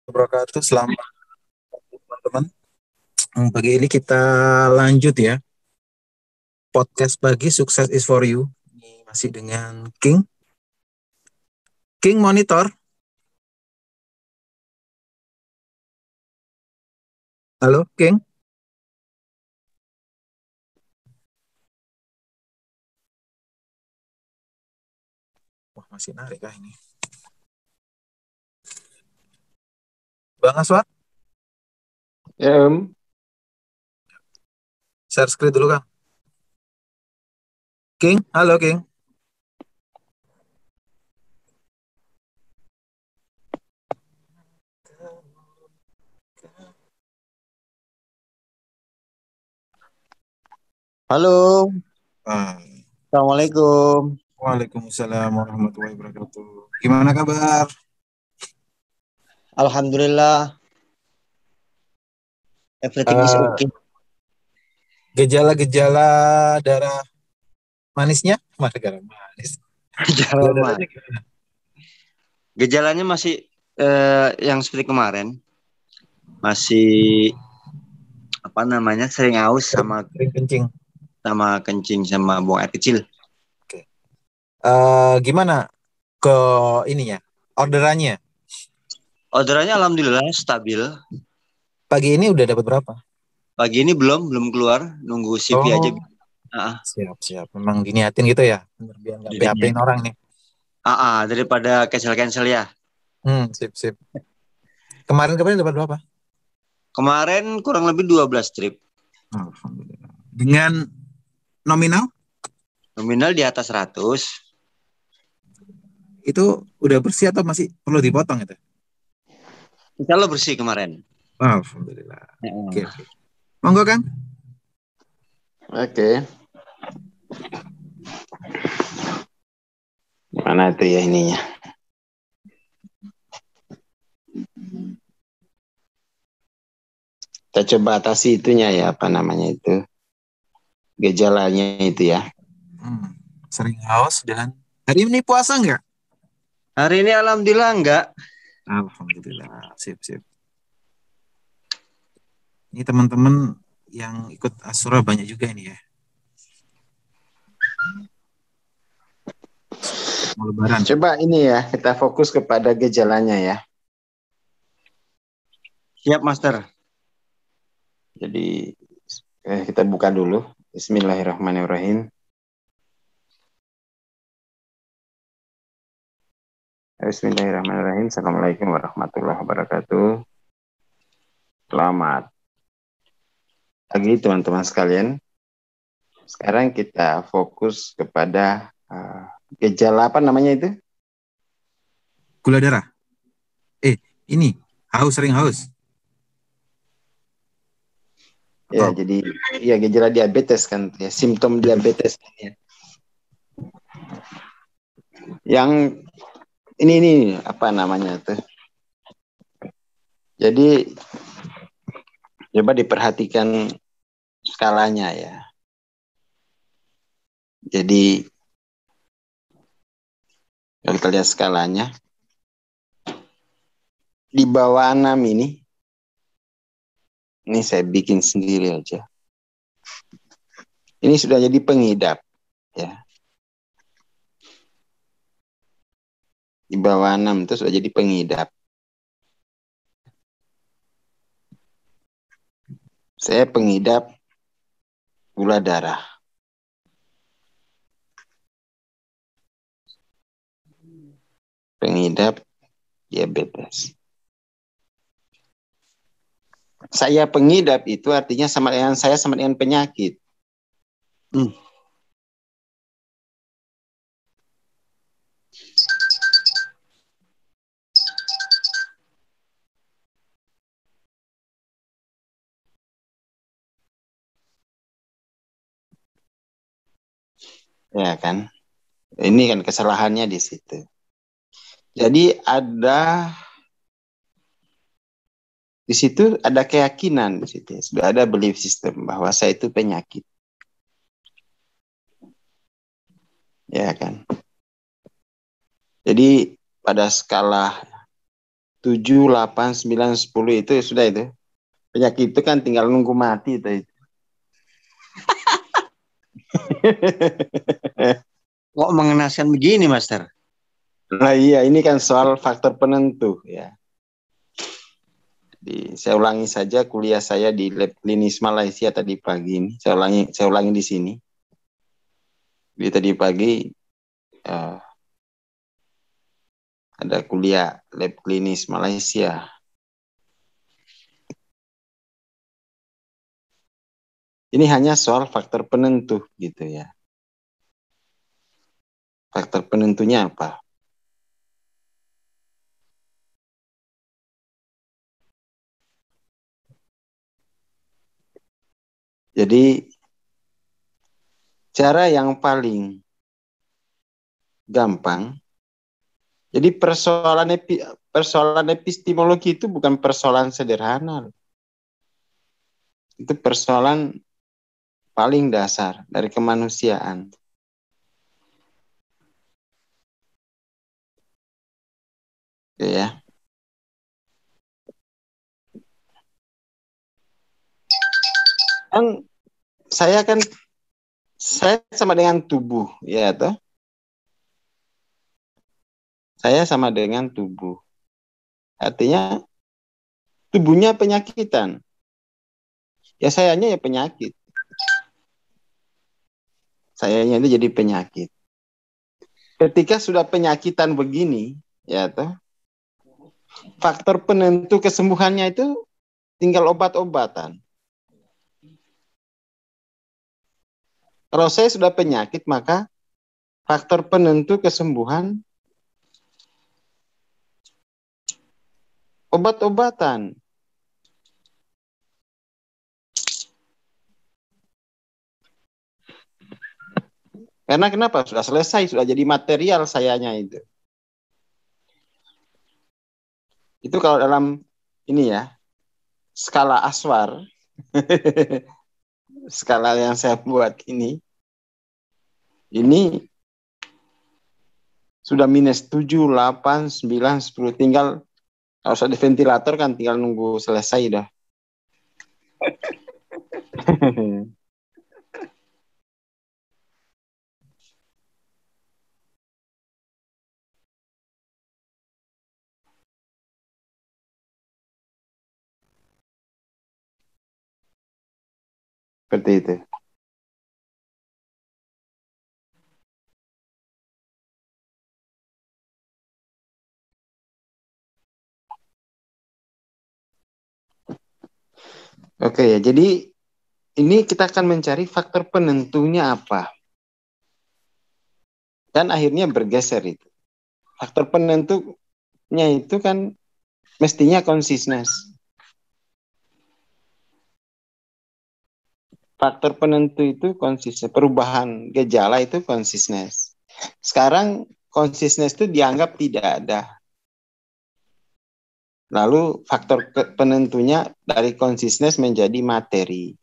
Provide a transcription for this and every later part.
Wabarakatuh. Selamat teman-teman. Pagi ini kita lanjut ya. Podcast pagi Sukses is for you. Ini masih dengan King. King monitor. Halo, King. Wah, masih narik kah ini? Bang Aswad, Ya, share screen dulu, Kang. King, halo, King. halo, Ah, assalamualaikum. Waalaikumsalam warahmatullahi wabarakatuh. Gimana kabar? Alhamdulillah, everything is Eh, okay. Gejala-gejala darah manisnya? Mana darah manis? Gejala Jerman. darahnya gimana? Gejalanya masih yang seperti kemarin, masih apa namanya sering haus Sering, sama sering kencing. sama kencing sama buang air kecil. Oke. Gimana ke ininya? Orderannya? Orderannya alhamdulillah stabil. Pagi ini udah dapat berapa? Pagi ini belum keluar, nunggu CV aja. Oh, Ah, siap, siap. Memang diniatin gitu ya? Bener, biar nggak jadinya. PHP-in orang nih. Daripada cancel ya. Sip, sip. Kemarin dapat berapa? Kemarin kurang lebih 12 trip. Alhamdulillah. Dengan nominal Nominal di atas 100. itu udah bersih atau masih perlu dipotong itu? Insya Allah bersih kemarin. Alhamdulillah. Oke, Heeh. oke. Monggo, Kang. Oke, mana itu ya ininya? Kita coba atasi itunya ya, apa namanya itu? Gejalanya itu ya. Sering haus dan hari ini puasa nggak? Hari ini alhamdulillah enggak. Alhamdulillah. Sip, sip. Ini teman-teman yang ikut Asura banyak juga ini ya. Mau lebaran. Coba ini ya, kita fokus kepada gejalanya ya. Siap, Master. Jadi kita buka dulu. Bismillahirrahmanirrahim. Bismillahirrahmanirrahim. Assalamualaikum warahmatullahi wabarakatuh. Selamat pagi teman-teman sekalian. Sekarang kita fokus kepada gejala apa namanya itu? Gula darah. Ini sering haus. Ya, Oh, jadi ya gejala diabetes kan, ya, simptom diabetes kan, ya. Yang ini apa namanya tuh? Jadi coba diperhatikan skalanya ya. Jadi kalau kita lihat skalanya di bawah 6 ini saya bikin sendiri aja. Ini sudah jadi pengidap ya. Di bawah 6 itu sudah jadi pengidap. Saya pengidap gula darah. Pengidap diabetes. Saya pengidap itu artinya sama dengan penyakit. Ya kan? Ini kan kesalahannya di situ. Jadi di situ ada keyakinan di situ. Sudah ada belief system bahwa saya itu penyakit. Ya kan? Jadi pada skala 7, 8, 9, 10 itu sudah itu. Penyakit itu kan tinggal nunggu mati itu. Kok mengenaskan begini, Master? Nah iya, ini kan soal faktor penentu ya. Saya ulangi saja kuliah saya di lab klinis Malaysia tadi pagi ini. Saya ulangi di sini. Jadi tadi pagi ada kuliah lab klinis Malaysia. Ini hanya soal faktor penentu gitu ya. Faktor penentunya apa? Jadi cara yang paling gampang, jadi persoalan epistemologi itu bukan persoalan sederhana. Itu persoalan paling dasar dari kemanusiaan. Oke ya. Kan saya sama dengan tubuh, ya toh? Saya sama dengan tubuh. Artinya tubuhnya penyakitan. Ya sayanya ya penyakit. Sayanya itu jadi penyakit. Ketika sudah penyakitan begini, ya toh, faktor penentu kesembuhannya itu tinggal obat-obatan. Kalau saya sudah penyakit, maka faktor penentu kesembuhan obat-obatan. Karena kenapa? Sudah selesai, sudah jadi material sayanya itu. Itu kalau dalam ini ya, skala Aswar, skala yang saya buat ini sudah minus 7, 8, 9, 10. Tinggal harus ada ventilator kan, tinggal nunggu selesai dah. Seperti itu. Oke ya, jadi ini kita akan mencari faktor penentunya apa. Dan akhirnya bergeser itu. Faktor penentunya itu kan mestinya konsistens. Faktor penentu itu konsisten. Perubahan gejala itu konsistens. Sekarang konsistens itu dianggap tidak ada. Lalu faktor penentunya dari konsistens menjadi materi.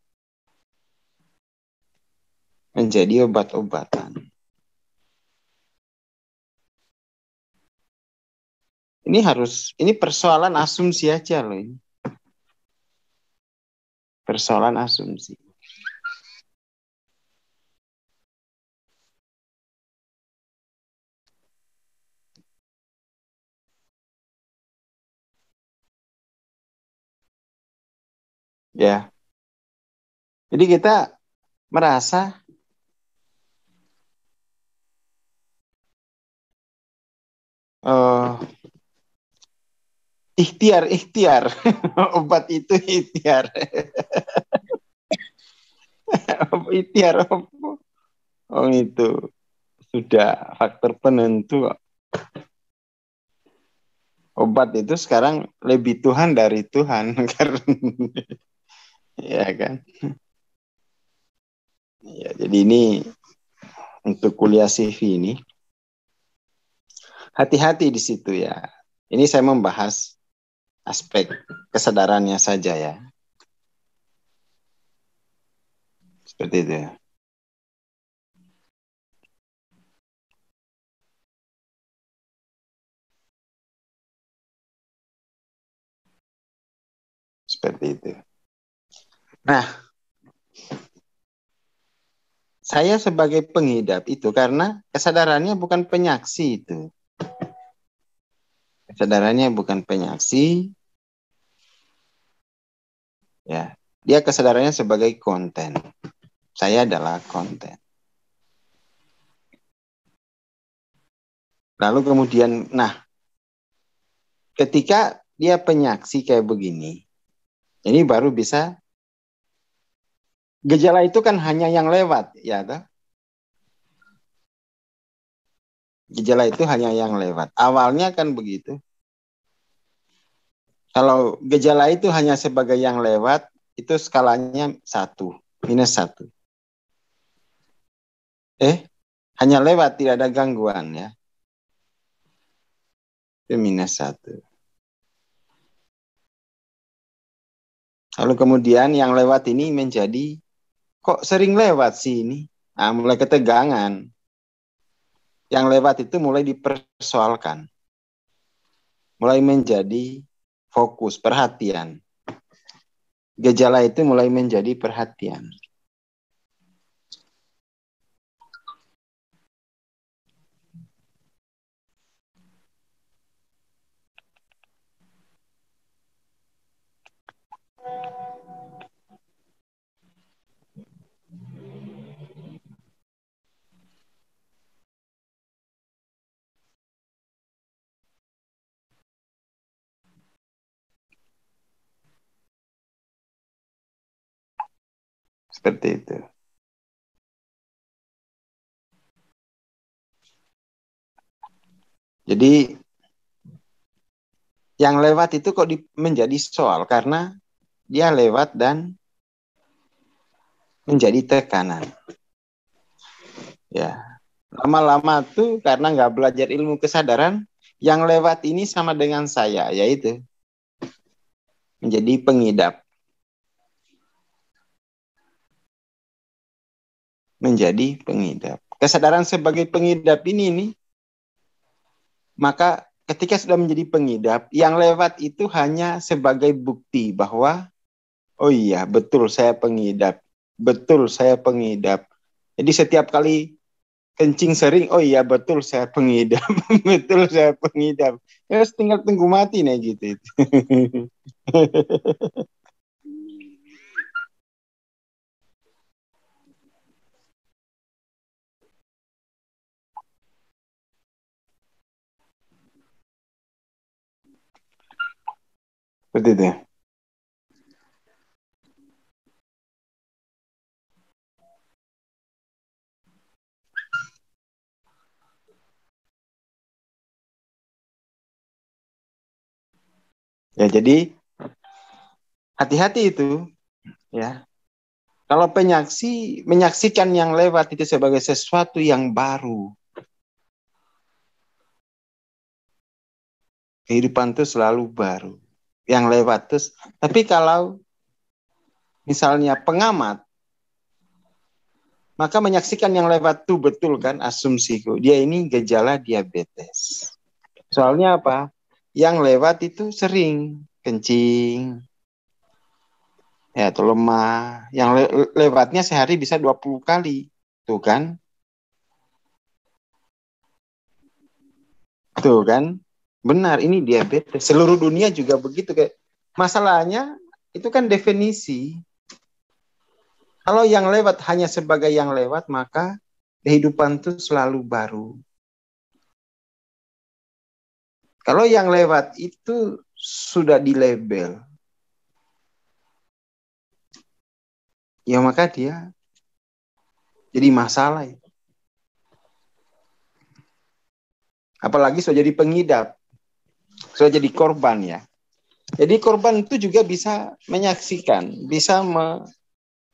Menjadi obat-obatan. Ini persoalan asumsi aja loh ini. Persoalan asumsi. Ya. Jadi kita merasa ikhtiar obat itu ikhtiar. Ikhtiar oh itu sudah faktor penentu. Obat itu sekarang lebih Tuhan dari Tuhan karena ya kan. Ya, jadi ini untuk kuliah CV ini hati-hati di situ ya. Ini saya membahas aspek kesadarannya saja ya. Seperti itu ya. Seperti itu. Nah, saya sebagai pengidap itu karena kesadarannya bukan penyaksi itu. Kesadarannya bukan penyaksi, ya. Dia kesadarannya sebagai konten. Saya adalah konten. Lalu kemudian, nah, ketika dia penyaksi kayak begini, ini baru bisa, gejala itu kan hanya yang lewat, ya toh? Gejala itu hanya yang lewat. Awalnya kan begitu. Kalau gejala itu hanya sebagai yang lewat, itu skalanya 1, -1. Hanya lewat, tidak ada gangguan ya. Itu -1. Lalu kemudian yang lewat ini menjadi, kok sering lewat sih ini? Nah, mulai ketegangan. Yang lewat itu mulai dipersoalkan. Mulai menjadi fokus, perhatian. Gejala itu mulai menjadi perhatian. Seperti itu. Jadi yang lewat itu kok menjadi soal karena dia lewat dan menjadi tekanan. Ya, lama-lama tuh karena nggak belajar ilmu kesadaran, yang lewat ini sama dengan saya, yaitu menjadi pengidap. Menjadi pengidap. Kesadaran sebagai pengidap ini nih, maka ketika sudah menjadi pengidap, yang lewat itu hanya sebagai bukti bahwa, oh iya, betul saya pengidap. Betul saya pengidap. Jadi setiap kali kencing sering, oh iya betul saya pengidap. Betul saya pengidap. Ya tinggal tunggu mati nih gitu. Seperti itu. Ya jadi hati-hati itu ya. Kalau menyaksikan yang lewat itu sebagai sesuatu yang baru. Kehidupan itu selalu baru. Yang lewat terus. Tapi kalau misalnya pengamat, maka menyaksikan yang lewat itu betul kan asumsiku. Dia ini gejala diabetes. Soalnya apa? Yang lewat itu sering kencing, ya atau lemah. Yang lewatnya sehari bisa 20 kali. Tuh kan? Tuh kan? Benar, ini diabetes. Seluruh dunia juga begitu. Kayak masalahnya itu kan definisi. Kalau yang lewat hanya sebagai yang lewat, maka kehidupan itu selalu baru. Kalau yang lewat itu sudah dilabel, ya maka dia jadi masalah. Apalagi sudah jadi pengidap, sudah jadi korban ya. Jadi korban itu juga bisa menyaksikan, bisa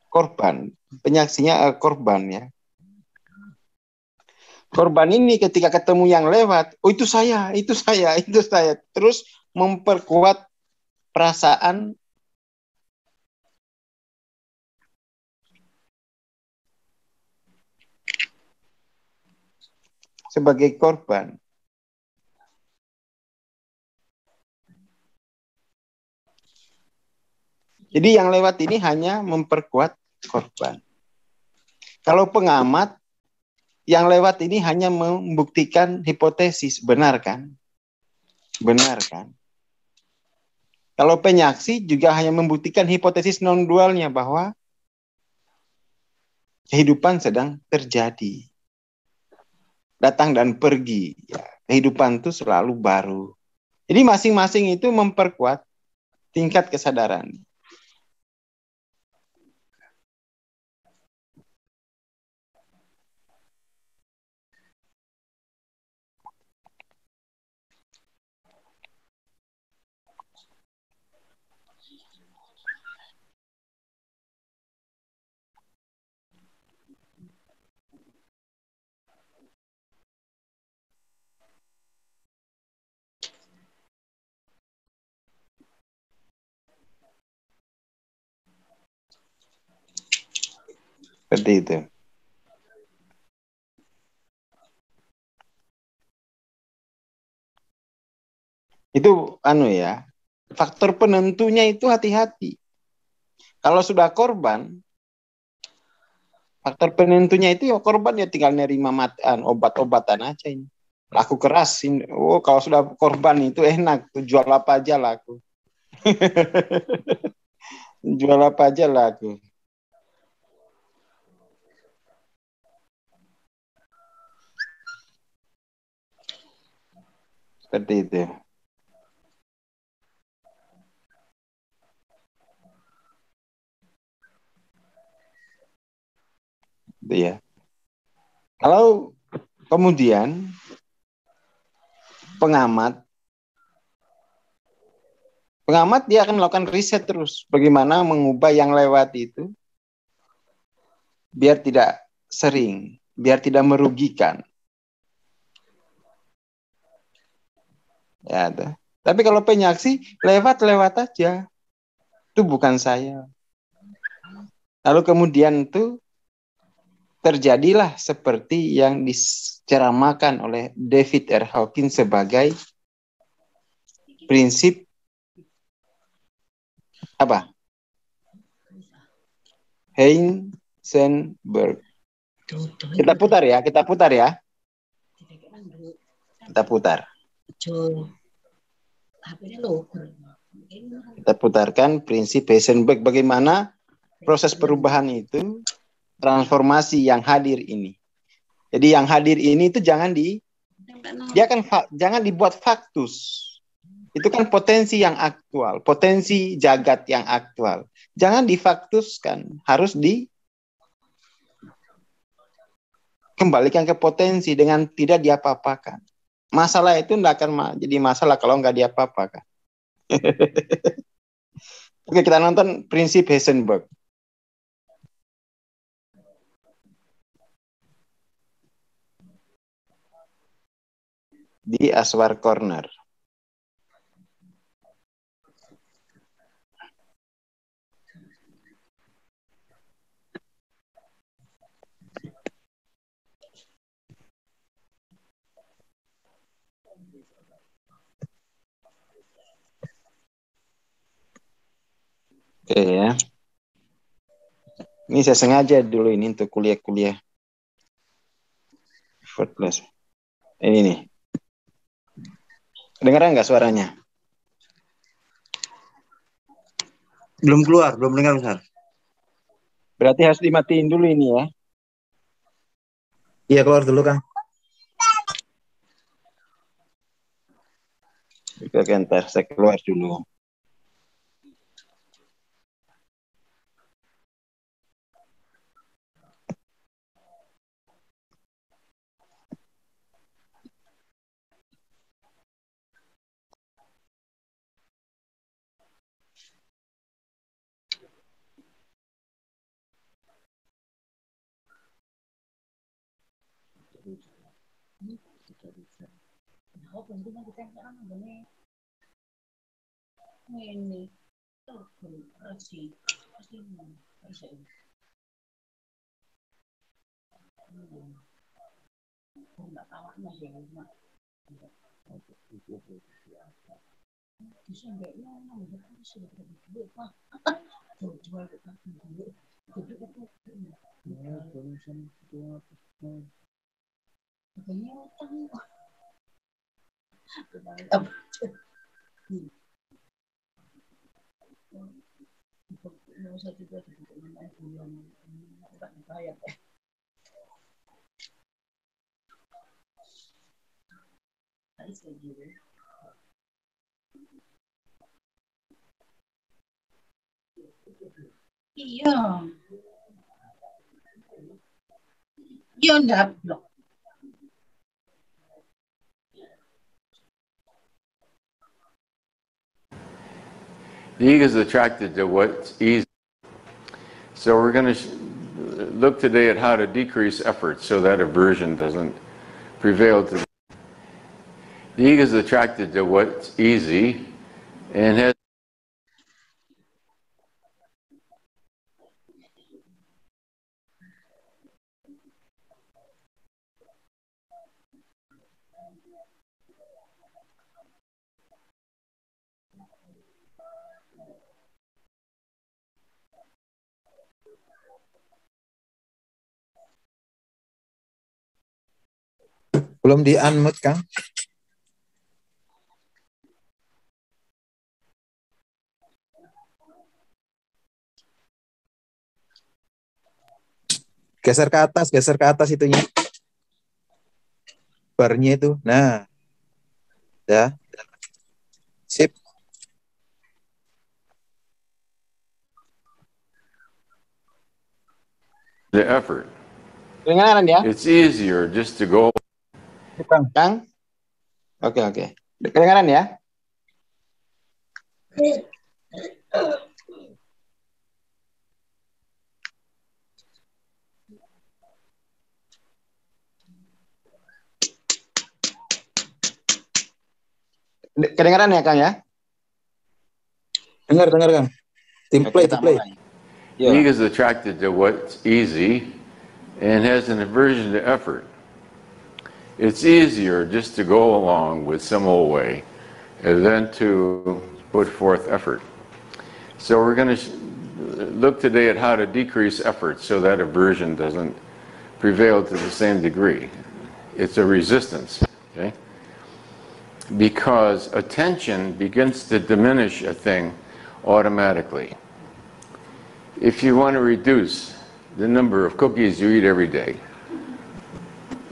korban. Penyaksinya korban ya. Korban ini ketika ketemu yang lewat, oh itu saya, itu saya, itu saya. Terus memperkuat perasaan sebagai korban. Jadi yang lewat ini hanya memperkuat korban. Kalau pengamat, yang lewat ini hanya membuktikan hipotesis, benar kan? Benar kan? Kalau penyaksi juga hanya membuktikan hipotesis non-dualnya bahwa kehidupan sedang terjadi. Datang dan pergi. Ya, kehidupan itu selalu baru. Jadi masing-masing itu memperkuat tingkat kesadaran. Seperti itu. Itu ya, faktor penentunya itu hati-hati. Kalau sudah korban, faktor penentunya itu ya korban ya tinggal nerima obat-obatan aja ini. Laku keras. Oh, kalau sudah korban itu enak, tuh jual apa aja laku. Jual apa aja laku. Seperti itu. Itu ya. Kalau kemudian pengamat dia akan melakukan riset terus bagaimana mengubah yang lewat itu biar tidak sering, biar tidak merugikan. Ya, tuh. Tapi kalau penyaksi lewat aja. Itu bukan saya. Lalu kemudian itu terjadilah seperti yang diceramakan oleh David R. Hawkins sebagai prinsip apa? Heisenberg. Kita putar ya. Kita putarkan prinsip Heisenberg bagaimana proses perubahan itu, transformasi yang hadir ini. Jadi yang hadir ini itu jangan dibuat faktus. Itu kan potensi yang aktual, potensi jagat yang aktual. Jangan difaktuskan, harus dikembalikan ke potensi dengan tidak diapa-apakan. Masalah itu tidak akan jadi masalah kalau nggak diapa-apakan. Oke, kita nonton prinsip Heisenberg. Di Aswar Corner. Oke ya. Ini saya sengaja dulu ini untuk kuliah-kuliah. Ini nih. Dengeran nggak suaranya? Belum keluar, belum dengar Ustaz. Berarti harus dimatiin dulu ini ya. Iya, keluar dulu, Kang. Oke, ntar saya keluar dulu. Iya. Iya enggak blok. The ego is attracted to what's easy. So we're going to look today at how to decrease effort so that aversion doesn't prevail. The ego is attracted to what's easy and has Belum di-unmute, Kang. Geser ke atas itunya. Barnya itu. Nah. Ya. Sip. the effort. Kedengaran ya? It's easier just to go. Kang? Oke. Kedengaran ya? Kedengaran ya, Kang ya? Dengar, Kang. Tim play. The ego is attracted to what's easy and has an aversion to effort. It's easier just to go along with some old way than to put forth effort. So we're going to look today at how to decrease effort so that aversion doesn't prevail to the same degree. It's a resistance, okay? Because attention begins to diminish a thing automatically. If you want to reduce the number of cookies you eat every day,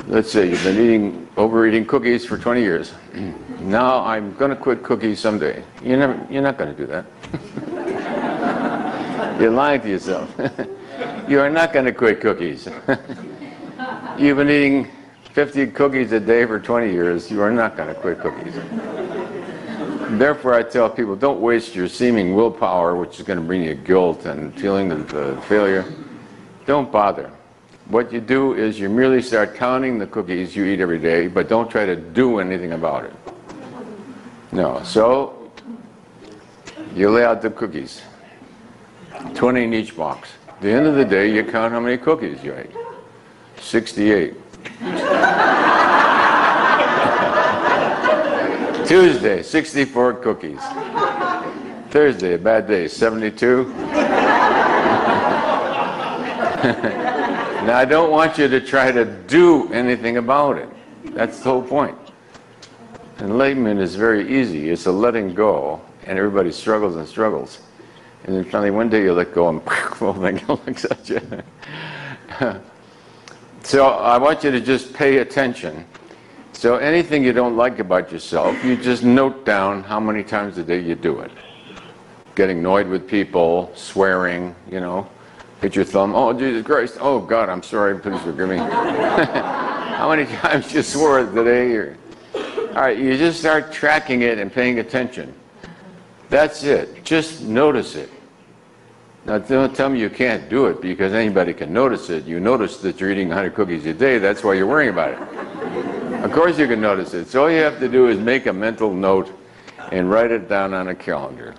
let's say you've been overeating cookies for 20 years. Now I'm going to quit cookies someday. You're not going to do that. You're lying to yourself. You are not going to quit cookies. You've been eating 50 cookies a day for 20 years. You are not going to quit cookies. Therefore, I tell people, don't waste your seeming willpower, which is going to bring you guilt and feeling of failure. Don't bother. What you do is you merely start counting the cookies you eat every day, but don't try to do anything about it. No. So you lay out the cookies, 20 in each box. At the end of the day, you count how many cookies you ate. 68. Tuesday, 64 cookies. Thursday, a bad day, 72. Now, I don't want you to try to do anything about it. That's the whole point. Enlightenment is very easy. It's a letting go, and everybody struggles and struggles. And then finally, one day you let go, and the whole thing looks at you. So I want you to just pay attention. So anything you don't like about yourself, you just note down how many times a day you do it. Getting annoyed with people, swearing, hit your thumb, oh, Jesus Christ, oh, God, I'm sorry, please forgive me. How many times you swore today? All right, you just start tracking it and paying attention. That's it. Just notice it. Now, don't tell me you can't do it, because anybody can notice it. You notice that you're eating 100 cookies a day. That's why you're worrying about it. Of course you can notice it. So all you have to do is make a mental note and write it down on a calendar.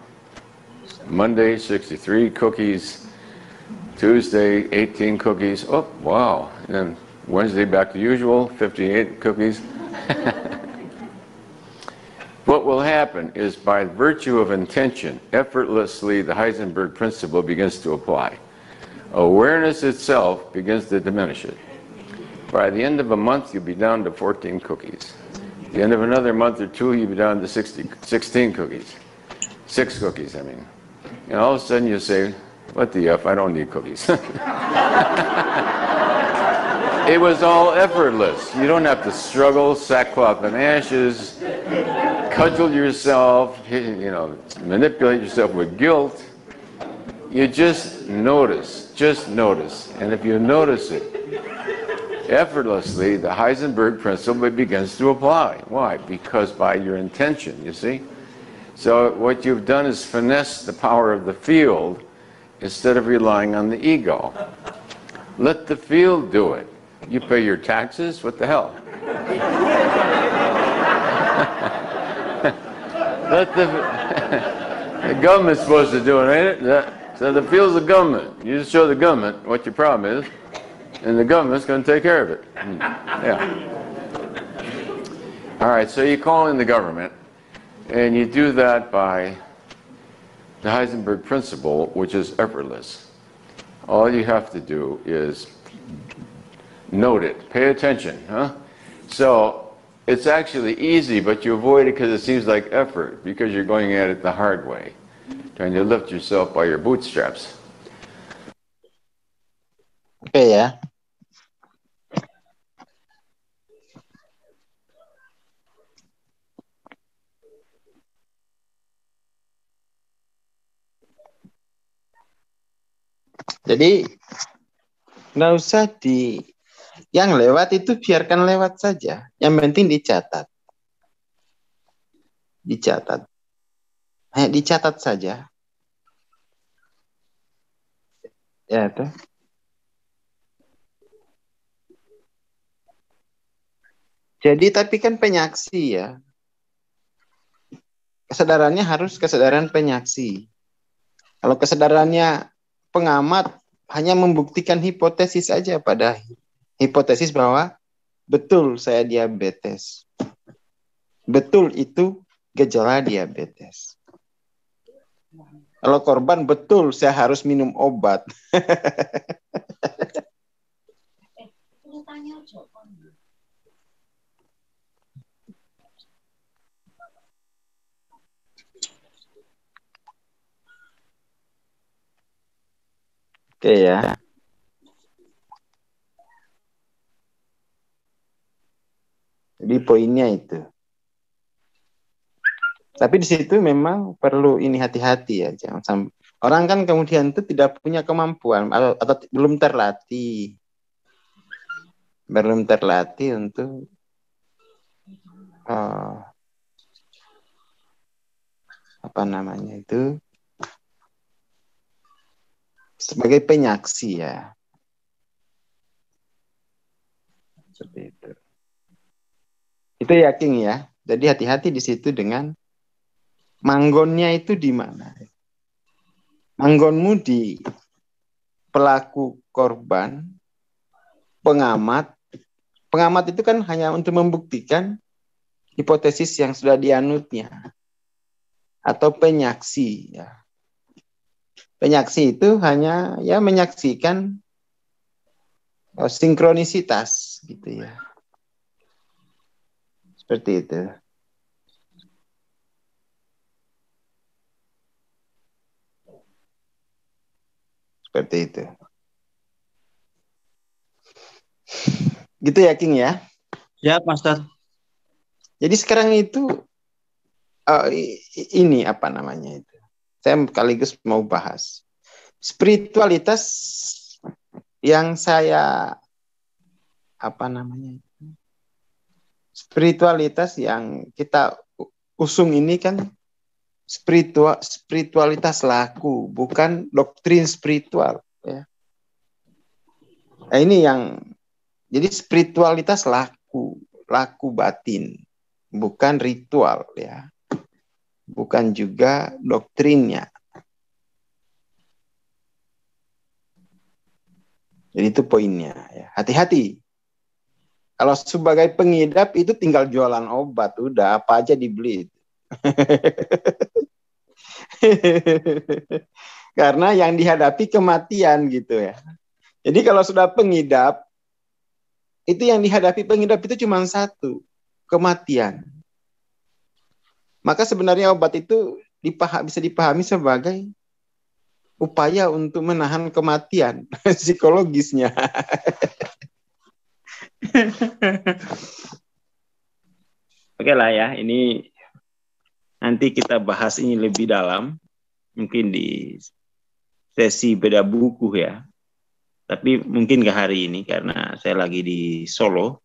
Monday, 63 cookies. Tuesday, 18 cookies. Oh, wow. And then Wednesday, back to usual, 58 cookies. What will happen is, by virtue of intention, effortlessly the Heisenberg principle begins to apply. Awareness itself begins to diminish it. By the end of a month, you'll be down to 14 cookies. the end of another month or two, you'll be down to 16 cookies. 6 cookies, I mean. And all of a sudden you say, what the F, I don't need cookies. It was all effortless. You don't have to struggle, sackcloth and ashes, cudgel yourself, manipulate yourself with guilt. You just notice. And if you notice it, effortlessly, the Heisenberg principle begins to apply. Why? Because by your intention, you see? So what you've done is finesse the power of the field instead of relying on the ego. Let the field do it. You pay your taxes, what the hell? The government's supposed to do it, ain't it? So the field's the government. You just show the government what your problem is, and the government's going to take care of it. Yeah. All right, so you call in the government, and you do that by the Heisenberg principle, which is effortless. All you have to do is note it, pay attention, huh? So it's actually easy, but you avoid it because it seems like effort, because you're going at it the hard way, trying to lift yourself by your bootstraps. Oke ya. Jadi nggak usah yang lewat itu biarkan lewat saja. Yang penting dicatat. Dicatat saja. Ya itu. Jadi tapi kan penyaksi ya. Kesadarannya harus kesadaran penyaksi. Kalau kesadarannya pengamat hanya membuktikan hipotesis saja pada hipotesis bahwa betul saya diabetes. Betul itu gejala diabetes. Kalau korban betul saya harus minum obat. Oke ya. Jadi poinnya itu. Tapi di situ memang perlu ini hati-hati ya, jangan sampai orang kan kemudian itu tidak punya kemampuan atau belum terlatih untuk apa namanya itu sebagai penyaksi ya. Seperti itu. Itu yakin ya. Jadi hati-hati di situ dengan manggonnya itu di mana. Manggonmu di pelaku korban, pengamat. Pengamat itu kan hanya untuk membuktikan hipotesis yang sudah dianutnya. Atau penyaksi ya. Penyaksi itu hanya ya menyaksikan sinkronisitas gitu ya. Seperti itu. Seperti itu. Gitu ya, King ya? Ya, Master. Jadi sekarang itu ini apa namanya itu? Saya sekaligus mau bahas spiritualitas yang saya apa namanya? Spiritualitas yang kita usung ini kan spiritualitas laku, bukan doktrin spiritual ya. Nah, ini yang jadi spiritualitas laku batin, bukan ritual ya. Bukan juga doktrinnya. Jadi itu poinnya ya. Hati-hati. Kalau sebagai pengidap itu tinggal jualan obat, udah apa aja dibeli. Karena yang dihadapi kematian gitu ya. Jadi kalau sudah pengidap, itu yang dihadapi pengidap itu cuma satu, kematian. Maka sebenarnya obat itu bisa dipahami sebagai upaya untuk menahan kematian psikologisnya. Oke lah ya, ini nanti kita bahas ini lebih dalam, mungkin di sesi beda buku ya. Tapi mungkin ke hari ini karena saya lagi di Solo.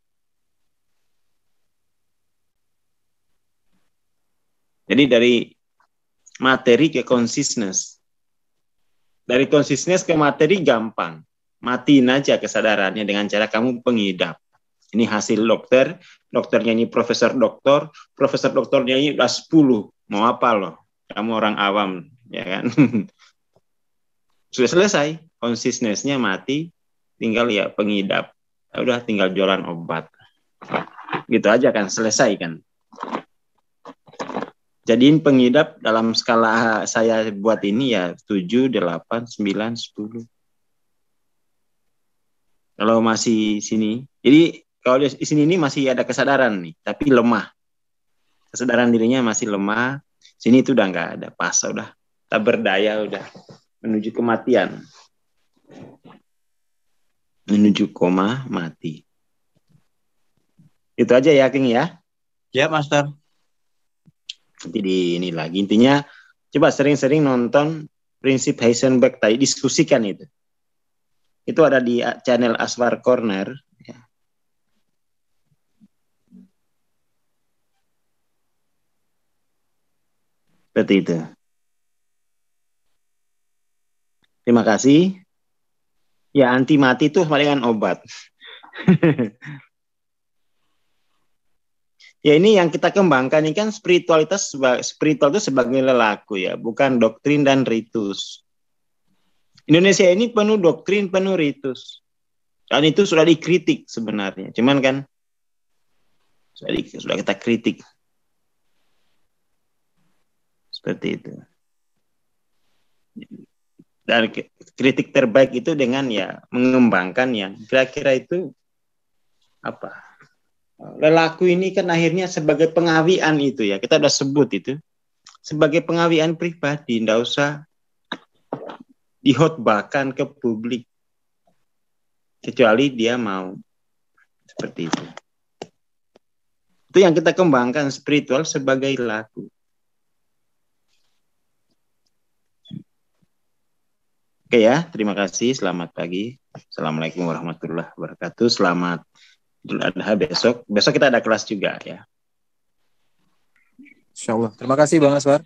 Jadi dari materi ke consciousness. Dari consciousness ke materi gampang. Matiin aja kesadarannya dengan cara kamu pengidap. Ini hasil dokter, dokternya ini profesor doktornya ini udah 10. Mau apa loh? Kamu orang awam, ya kan? Sudah selesai, consciousness-nya mati, tinggal ya pengidap. Ya udah tinggal jualan obat. Gitu aja kan, selesai kan. Jadiin pengidap dalam skala saya buat ini ya 7, 8, 9, 10. Kalau masih sini, jadi kalau di sini ini masih ada kesadaran nih, tapi lemah. Kesadaran dirinya masih lemah. Sini itu udah nggak ada, pas udah tak berdaya, udah menuju kematian. Menuju koma, mati. Itu aja ya, King ya? Ya, Master. Nanti di ini lagi. Intinya, coba sering-sering nonton prinsip Heisenberg tadi, diskusikan itu. Itu ada di channel Aswar Corner. Ya. Seperti itu. Terima kasih. Ya, anti mati itu palingan obat. Ya, ini yang kita kembangkan ini kan spiritual itu sebagai lelaku ya, bukan doktrin dan ritus. Indonesia ini penuh doktrin, penuh ritus. Dan itu sudah dikritik sebenarnya. Cuman kan sudah kita kritik. Seperti itu. Dan kritik terbaik itu dengan ya mengembangkan yang kira-kira itu apa? Lelaku ini kan akhirnya sebagai pengawian itu ya, kita udah sebut itu sebagai pengawian pribadi, nggak usah dihotbahkan ke publik kecuali dia mau seperti itu. Itu yang kita kembangkan, spiritual sebagai laku. Oke ya, terima kasih, selamat pagi, assalamualaikum warahmatullahi wabarakatuh, selamat Idul Adha besok. Besok kita ada kelas juga ya. Insyaallah. Terima kasih Bang Aswar.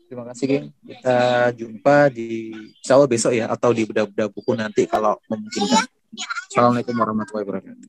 Terima kasih, Geng. Kita jumpa di insyaallah besok ya, atau di beda-beda buku nanti kalau memungkinkan. Assalamualaikum warahmatullahi wabarakatuh.